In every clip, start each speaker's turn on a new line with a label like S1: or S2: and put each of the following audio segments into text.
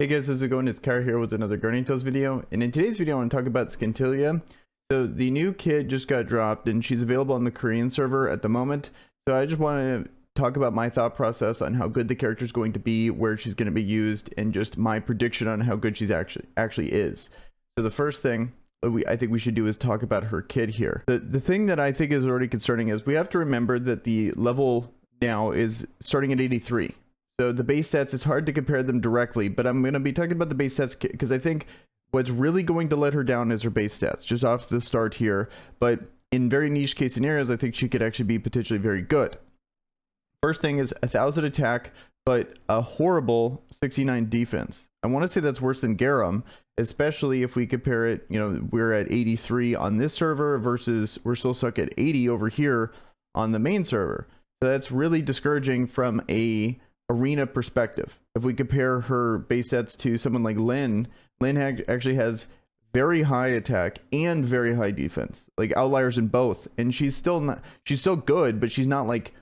S1: Hey guys, how's it going? It's Kara here with another Guardian Tales video, and in today's video I want to talk about Scintilia. So the new kit just got dropped and she's available on the Korean server at the moment. So I just want to talk about my thought process on how good the character is going to be, where she's going to be used, and just my prediction on how good she's actually is. So the first thing I think we should do is talk about her kit here. The thing that I think is already concerning is we have to remember that the level now is starting at 83. So the base stats, it's hard to compare them directly, but I'm going to be talking about the base stats because I think what's really going to let her down is her base stats, just off the start here. But in very niche case scenarios, I think she could actually be potentially very good. First thing is 1,000 attack, but a horrible 69 defense. I want to say that's worse than Garum, especially if we compare it, you know, we're at 83 on this server versus we're still stuck at 80 over here on the main server. So that's really discouraging from a arena perspective. If we compare her base stats to someone like Lynn actually has very high attack and very high defense, like outliers in both, and she's still good, but she's not like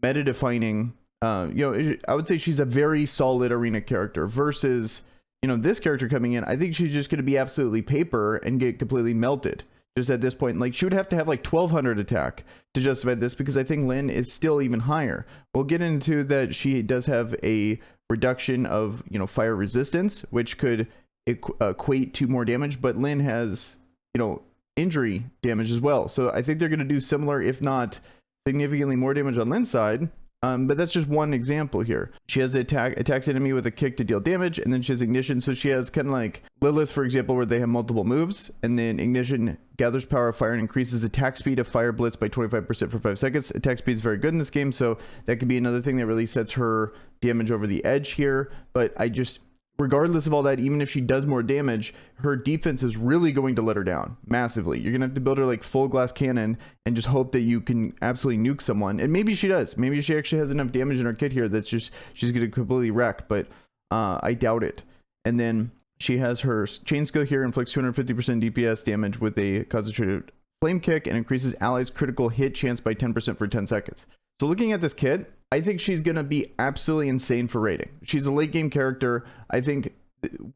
S1: meta defining. You know, I would say she's a very solid arena character versus, you know, this character coming in. I think she's just going to be absolutely paper and get completely melted just at this point. Like, she would have to have like 1,200 attack to justify this, because I think Lynn is still even higher. We'll get into that. She does have a reduction of, you know, fire resistance, which could equate to more damage, but Lynn has, you know, injury damage as well. So I think they're going to do similar, if not significantly more damage on Lynn's side. But that's just one example here. She has attacks enemy with a kick to deal damage, and then she has ignition. So she has kind of like Lilith, for example, where they have multiple moves, and then ignition gathers power of fire and increases attack speed of fire blitz by 25% for 5 seconds. Attack speed is very good in this game, so that could be another thing that really sets her damage over the edge here. But I just, regardless of all that, even if she does more damage, her defense is really going to let her down massively. You're gonna have to build her like full glass cannon and just hope that you can absolutely nuke someone. And maybe she does. Maybe she actually has enough damage in her kit here that's just, she's gonna completely wreck, but I doubt it. And then she has her chain skill here, inflicts 250% DPS damage with a concentrated flame kick and increases allies critical hit chance by 10% for 10 seconds. So looking at this kit, I think she's going to be absolutely insane for rating. She's a late game character. I think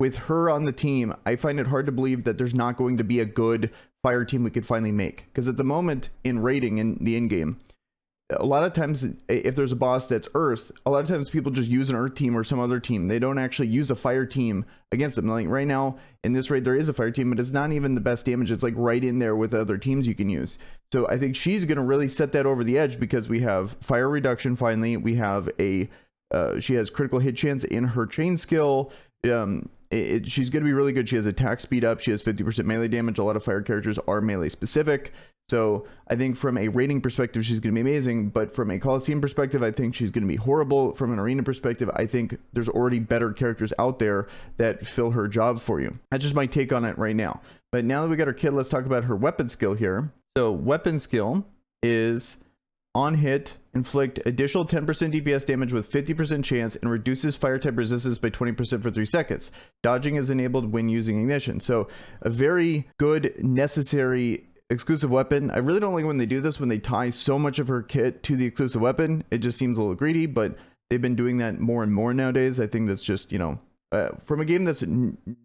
S1: with her on the team, I find it hard to believe that there's not going to be a good fire team we could finally make. Because at the moment in rating in the end game, a lot of times if there's a boss that's earth, a lot of times people just use an earth team or some other team. They don't actually use a fire team against them. Like right now in this raid, there is a fire team, but it's not even the best damage. It's like right in there with other teams you can use. So I think she's going to really set that over the edge, because we have fire reduction. Finally, we have a she has critical hit chance in her chain skill. She's going to be really good. She has attack speed up. She has 50% melee damage. A lot of fire characters are melee specific. So I think from a rating perspective, she's going to be amazing. But from a Coliseum perspective, I think she's going to be horrible. From an arena perspective, I think there's already better characters out there that fill her job for you. That's just my take on it right now. But now that we got her kit, let's talk about her weapon skill here. So weapon skill is on hit, inflict additional 10% DPS damage with 50% chance and reduces fire type resistance by 20% for 3 seconds. Dodging is enabled when using ignition. So a very good, necessary exclusive weapon. I really don't like when they do this, when they tie so much of her kit to the exclusive weapon. It just seems a little greedy, but they've been doing that more and more nowadays. I think that's just, you know, from a game that's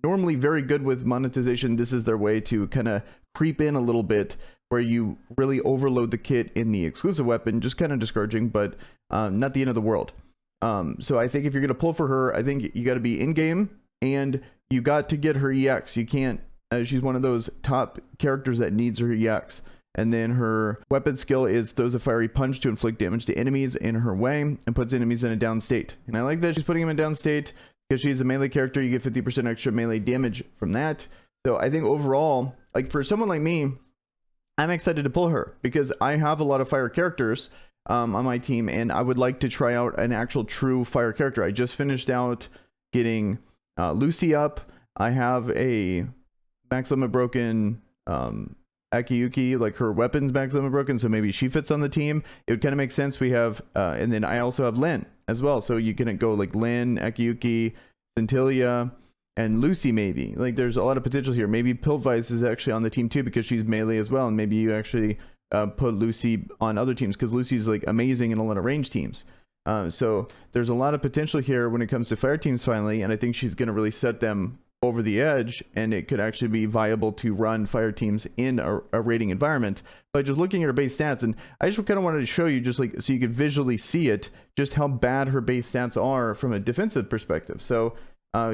S1: normally very good with monetization, this is their way to kind of creep in a little bit, where you really overload the kit in the exclusive weapon. Just kind of discouraging, but not the end of the world. So I think if you're going to pull for her, I think you got to be in game and you got to get her EX. You can't, she's one of those top characters that needs her EX. And then her weapon skill is throws a fiery punch to inflict damage to enemies in her way and puts enemies in a down state. And I like that she's putting them in down state, because she's a melee character. You get 50% extra melee damage from that. So I think overall, like for someone like me, I'm excited to pull her because I have a lot of fire characters on my team, and I would like to try out an actual true fire character. I just finished out getting Lucy up. I have a max limit broken Akiyuki, like her weapons max limit broken, so maybe she fits on the team. It would kind of make sense. We have and then I also have Lynn as well, so you can go like Lynn, Akiyuki, Scintilia, and Lucy. Maybe like there's a lot of potential here. Maybe Pillvice is actually on the team too, because she's melee as well, and maybe you actually put Lucy on other teams, because Lucy's like amazing in a lot of range teams. So there's a lot of potential here when it comes to fire teams finally, and I think she's going to really set them over the edge, and it could actually be viable to run fire teams in a raiding environment. But just looking at her base stats, and I just kind of wanted to show you, just like so you could visually see it, just how bad her base stats are from a defensive perspective. So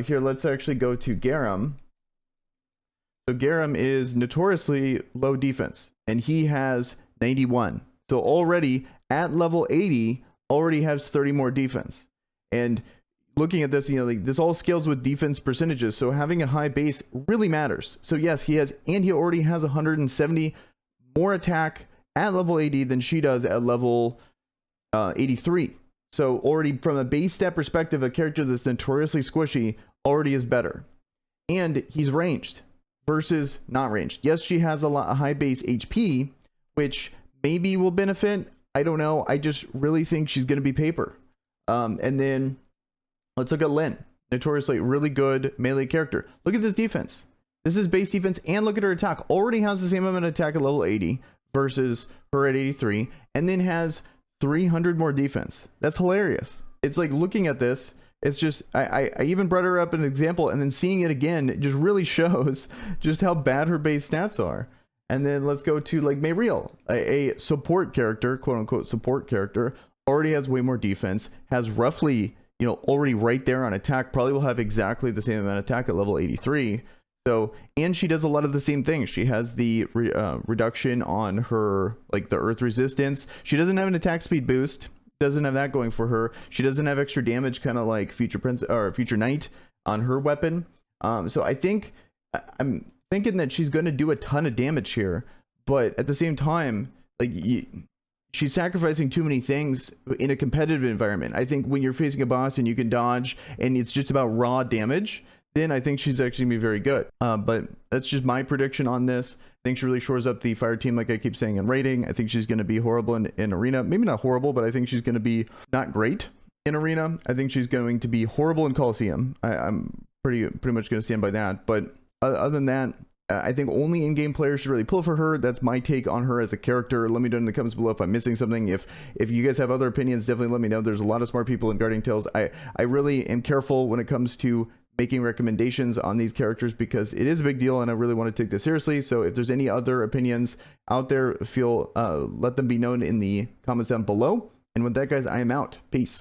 S1: here, let's actually go to Garam. So Garam is notoriously low defense, and he has 91. So already at level 80, already has 30 more defense. And looking at this, you know, like this all scales with defense percentages. So having a high base really matters. So yes, he already has 170 more attack at level 80 than she does at level 83. So already from a base stat perspective, a character that's notoriously squishy already is better. And he's ranged versus not ranged. Yes, she has a high base HP, which maybe will benefit. I don't know. I just really think she's going to be paper. And then let's look at Lynn. Notoriously really good melee character. Look at this defense. This is base defense, and look at her attack. Already has the same amount of attack at level 80 versus her at 83, and then has 300 more defense. That's hilarious. It's like looking at this, it's just, I even brought her up an example, and then seeing it again, it just really shows just how bad her base stats are. And then let's go to like Mayriel, a support character, quote unquote support character, already has way more defense, has roughly, you know, already right there on attack, probably will have exactly the same amount of attack at level 83. So, and she does a lot of the same things. She has the reduction on her, like the earth resistance. She doesn't have an attack speed boost, doesn't have that going for her. She doesn't have extra damage, kind of like Future Prince or Future Knight on her weapon. So I think, I'm thinking that she's going to do a ton of damage here, but at the same time, like she's sacrificing too many things in a competitive environment. I think when you're facing a boss and you can dodge and it's just about raw damage, then I think she's actually gonna be very good. But that's just my prediction on this. I think she really shores up the fire team, like I keep saying in rating. I think she's going to be horrible in arena. Maybe not horrible, but I think she's going to be not great in arena. I think she's going to be horrible in Coliseum. I'm pretty much going to stand by that. But other than that, I think only in-game players should really pull for her. That's my take on her as a character. Let me know in the comments below if I'm missing something. If you guys have other opinions, definitely let me know. There's a lot of smart people in Guardian Tales. I really am careful when it comes to making recommendations on these characters because it is a big deal and I really want to take this seriously. So if there's any other opinions out there, let them be known in the comments down below. And with that, guys, I am out. Peace.